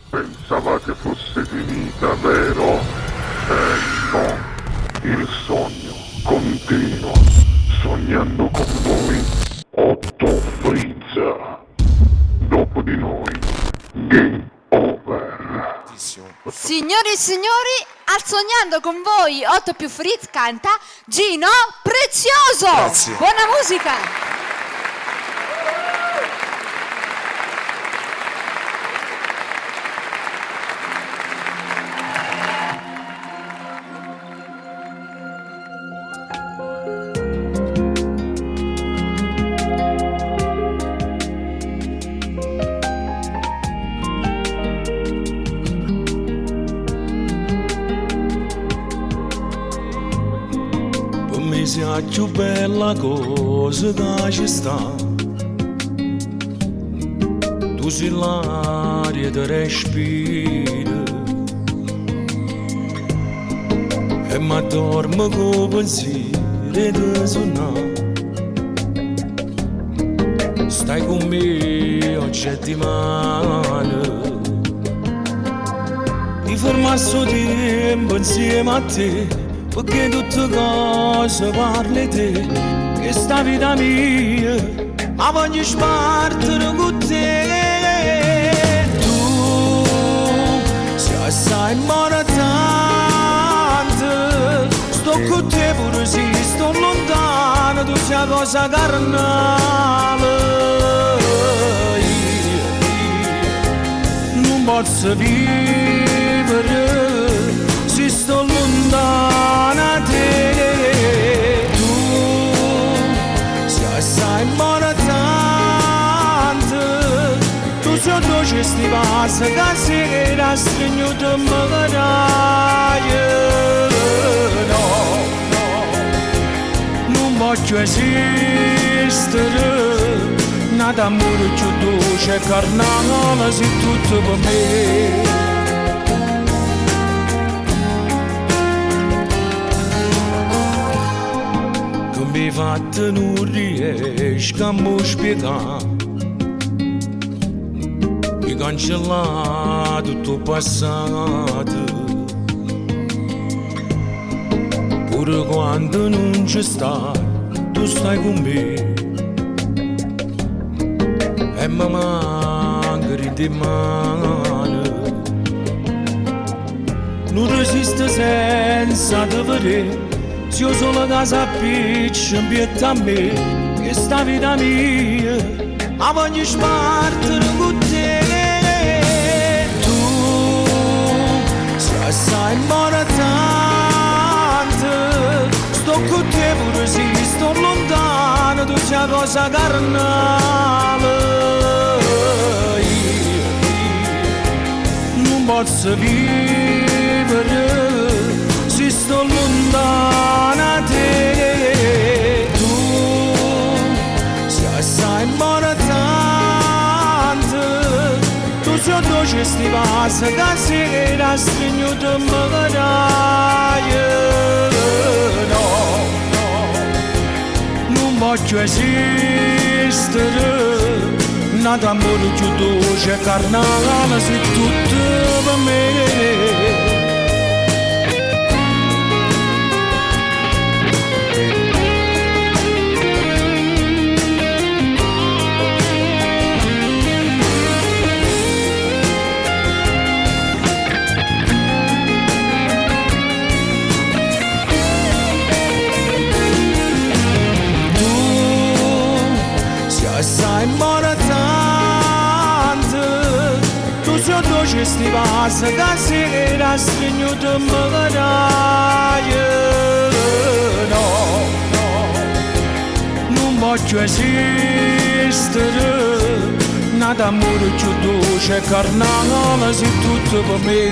Pensavate fosse finita, vero? No, il sogno continua, sognando con voi, Otto Frizza. Dopo di noi, game over. Signori e signori, al Sognando con voi 8 più Fritz canta Gino Prezioso. Grazie. Buona musica. Sia più bella cosa che ci sta. Tu sei l'aria che respira e mi dormo con pensieri di suonare. Stai con me ogni settimana, mi fermo a suo tempo insieme a te, perché tutte cose parli te, che sta vita mia, ma voglio spartire con te. Tu sei assai importante, sto con te pure se sto lontano, tu sei cosa carnale. Non posso vivere se sto lontana te. Tu sei assai importante, tu sei dolce sti passa che sera stringiuto mi dai. No, non voglio esistere, nada amore più dolce carnale se tutto per me. Mi fatte non riesco a mi spiegare, mi cancella tutto il passato, pure quando non ci stai, tu stai con me e mi manca di mano. Non resisto senza te vedere, se io solo casa appiccio in pietta a me, che sta vita mia, ma voglio spartire con te. Tu sei assai importante, sto con te pure se sto lontano, tu sei cosa carnale. Non posso vivere se sto lontana te. Tu sei assai importante, tu sei dolce sti passa che sera stringiuto mi dai. No, non voglio esistere, nada amore più dolce carnale se tutto per me. Assai importante, tu sei dolce sti passa che sera stringiuto mi dai. No, non voglio esistere, nada amore più dolce carnale se tutto per me.